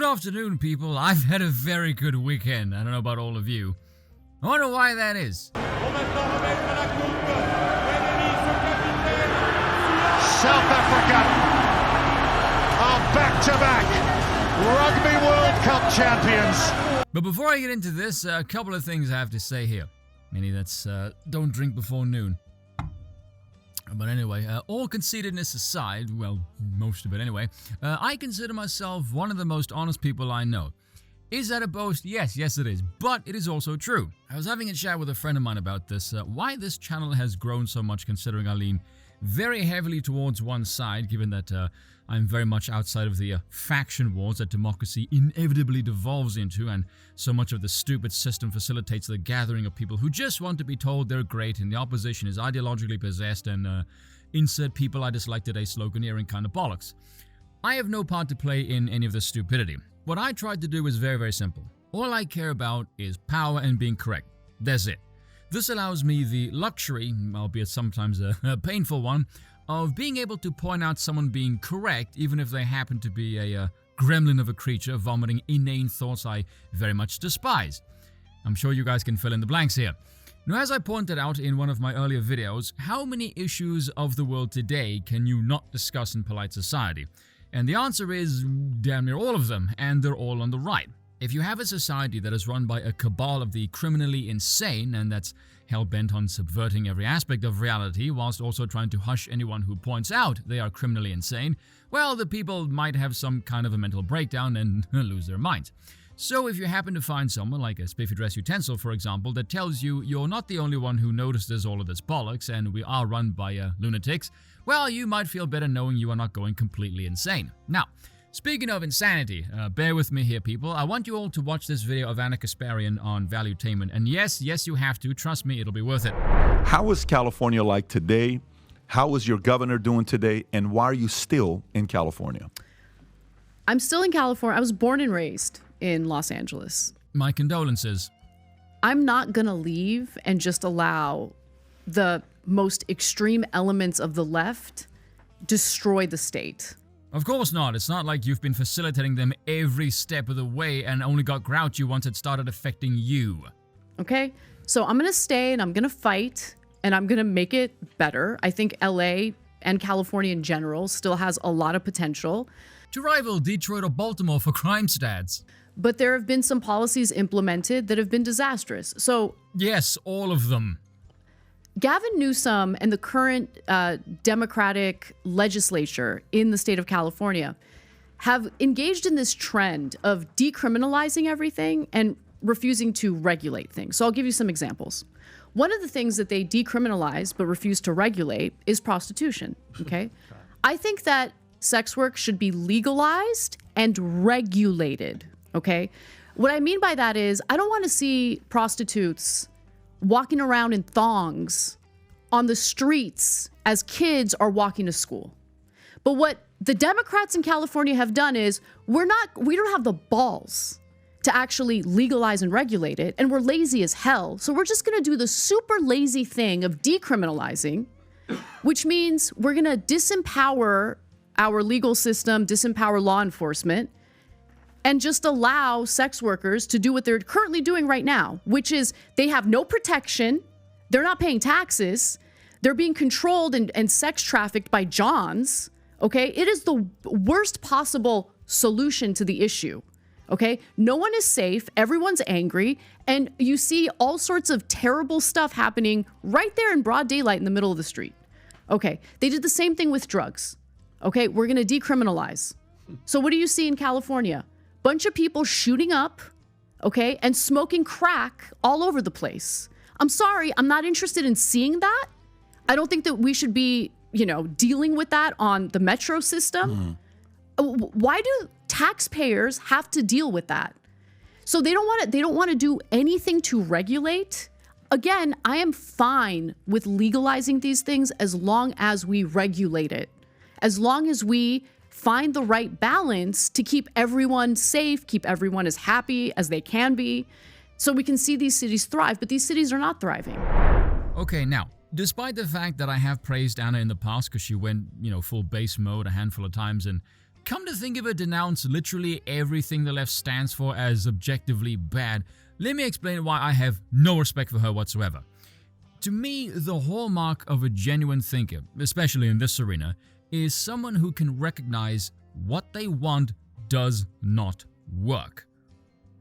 Good afternoon, people. I've had a very good weekend. I don't know about all of you. I wonder why that is. South Africa are back-to-back Rugby World Cup champions. But before I get into this, a couple of things I have to say here. Meaning that's, don't drink before noon. But anyway, all conceitedness aside, well, most of it anyway, I consider myself one of the most honest people I know. Is that a boast? Yes it is. But it is also true. I was having a chat with a friend of mine about this, why this channel has grown so much considering I lean very heavily towards one side, given that I'm very much outside of the faction wars that democracy inevitably devolves into, and so much of the stupid system facilitates the gathering of people who just want to be told they're great, and the opposition is ideologically possessed, and insert people I dislike today sloganeering kind of bollocks. I have no part to play in any of this stupidity. What I tried to do is very, very simple. All I care about is power and being correct. That's it. This allows me the luxury, albeit sometimes a painful one, of being able to point out someone being correct even if they happen to be a gremlin of a creature vomiting inane thoughts I very much despise. I'm sure you guys can fill in the blanks here. Now, as I pointed out in one of my earlier videos, how many issues of the world today can you not discuss in polite society? And the answer is damn near all of them, and they're all on the right. If you have a society that is run by a cabal of the criminally insane, and that's hell-bent on subverting every aspect of reality whilst also trying to hush anyone who points out they are criminally insane, well, the people might have some kind of a mental breakdown and lose their minds. So if you happen to find someone, like a spiffy dress utensil for example, that tells you you're not the only one who notices all of this bollocks and we are run by lunatics, well, you might feel better knowing you are not going completely insane. Now, speaking of insanity, bear with me here, people. I want you all to watch this video of Kasparian on valuetainment. And yes, you have to. Trust me, it'll be worth it. How is California like today? How is your governor doing today? And why are you still in California? I'm still in California. I was born and raised in Los Angeles. My condolences. I'm not going to leave and just allow the most extreme elements of the left destroy the state. Of course not. It's not like you've been facilitating them every step of the way and only got grouchy once it started affecting you. Okay? So I'm going to stay and I'm going to fight and I'm going to make it better. I think LA and California in general still has a lot of potential. To rival Detroit or Baltimore for crime stats. But there have been some policies implemented that have been disastrous. So yes, all of them. Gavin Newsom and the current Democratic legislature in the state of California have engaged in this trend of decriminalizing everything and refusing to regulate things. So I'll give you some examples. One of the things that they decriminalize but refuse to regulate is prostitution, okay? I think that sex work should be legalized and regulated, okay? What I mean by that is I don't want to see prostitutes walking around in thongs on the streets as kids are walking to school. But what the Democrats in California have done is we don't have the balls to actually legalize and regulate it, and we're lazy as hell. So we're just gonna do the super lazy thing of decriminalizing, which means we're gonna disempower our legal system, disempower law enforcement, and just allow sex workers to do what they're currently doing right now, which is they have no protection, they're not paying taxes, they're being controlled and sex trafficked by Johns, okay? It is the worst possible solution to the issue, okay? No one is safe, everyone's angry, and you see all sorts of terrible stuff happening right there in broad daylight in the middle of the street. Okay, they did the same thing with drugs, okay? We're gonna decriminalize. So what do you see in California? Bunch of people shooting up, okay, and smoking crack all over the place. I'm sorry, I'm not interested in seeing that. I don't think that we should be, dealing with that on the metro system. Why do taxpayers have to deal with that? So they don't want to do anything to regulate. Again, I am fine with legalizing these things as long as we regulate it. As long as we find the right balance to keep everyone safe, keep everyone as happy as they can be, so we can see these cities thrive, but these cities are not thriving. Okay, now, despite the fact that I have praised Anna in the past because she went, full base mode a handful of times and come to think of it, denounce literally everything the left stands for as objectively bad. Let me explain why I have no respect for her whatsoever. To me, the hallmark of a genuine thinker, especially in this arena, is someone who can recognize what they want does not work.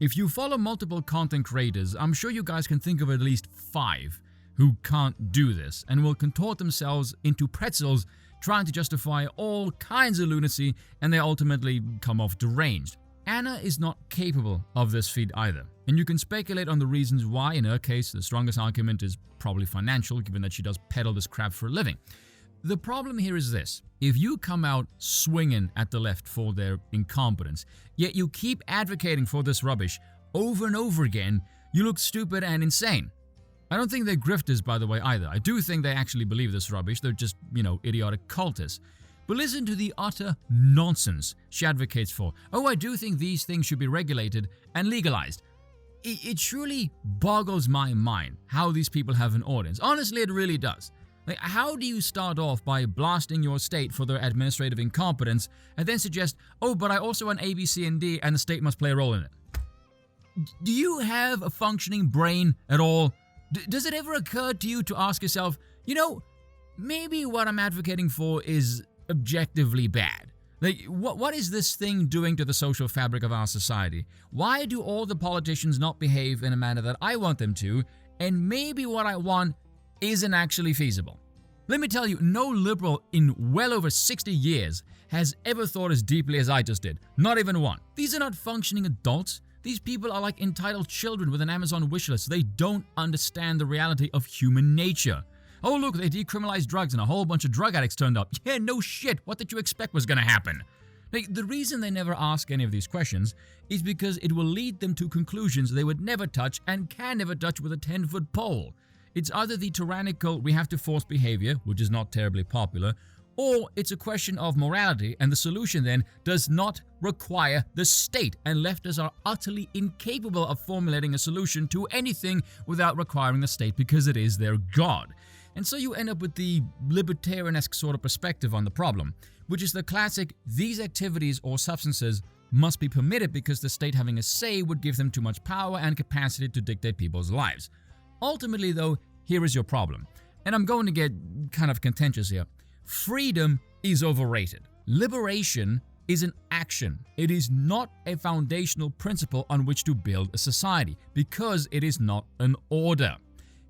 If you follow multiple content creators, I'm sure you guys can think of at least 5 who can't do this and will contort themselves into pretzels trying to justify all kinds of lunacy, and they ultimately come off deranged. Anna is not capable of this feat either, and you can speculate on the reasons why. In her case, the strongest argument is probably financial, given that she does peddle this crap for a living. The problem here is this: if you come out swinging at the left for their incompetence, yet you keep advocating for this rubbish over and over again, you look stupid and insane. I don't think they're grifters, by the way, either. I do think they actually believe this rubbish. They're just, idiotic cultists. But listen to the utter nonsense she advocates for. Oh, I do think these things should be regulated and legalized. It truly boggles my mind how these people have an audience. Honestly, it really does. Like, how do you start off by blasting your state for their administrative incompetence and then suggest, oh, but I also want A, B, C, and D, and the state must play a role in it? Do you have a functioning brain at all? Does it ever occur to you to ask yourself, maybe what I'm advocating for is objectively bad? Like, what is this thing doing to the social fabric of our society? Why do all the politicians not behave in a manner that I want them to, and maybe what I want isn't actually feasible? Let me tell you, no liberal in well over 60 years has ever thought as deeply as I just did. Not even one. These are not functioning adults. These people are like entitled children with an Amazon wishlist. They don't understand the reality of human nature. Oh, look, they decriminalized drugs and a whole bunch of drug addicts turned up. Yeah, no shit. What did you expect was going to happen? Like, the reason they never ask any of these questions is because it will lead them to conclusions they would never touch and can never touch with a 10-foot pole. It's either the tyrannical we have to force behavior, which is not terribly popular, or it's a question of morality, and the solution then does not require the state, and leftists are utterly incapable of formulating a solution to anything without requiring the state because it is their god. And so you end up with the libertarian-esque sort of perspective on the problem, which is the classic, these activities or substances must be permitted because the state having a say would give them too much power and capacity to dictate people's lives. Ultimately, though, here is your problem. And I'm going to get kind of contentious here. Freedom is overrated. Liberation is an action. It is not a foundational principle on which to build a society because it is not an order.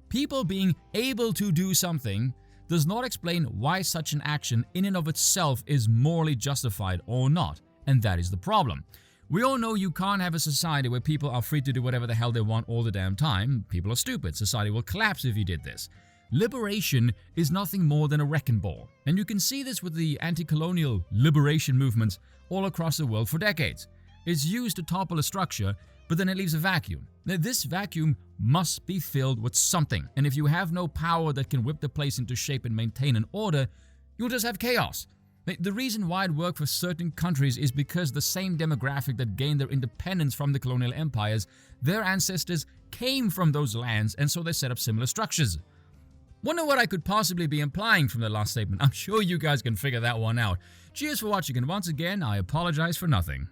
People being able to do something does not explain why such an action in and of itself is morally justified or not, and that is the problem. We all know you can't have a society where people are free to do whatever the hell they want all the damn time. People are stupid. Society will collapse if you did this. Liberation is nothing more than a wrecking ball, and you can see this with the anti-colonial liberation movements all across the world for decades. It's used to topple a structure, but then it leaves a vacuum. Now, this vacuum must be filled with something, and if you have no power that can whip the place into shape and maintain an order, you'll just have chaos. The reason why it worked for certain countries is because the same demographic that gained their independence from the colonial empires, their ancestors came from those lands, and so they set up similar structures. Wonder what I could possibly be implying from the last statement. I'm sure you guys can figure that one out. Cheers for watching, and once again, I apologize for nothing.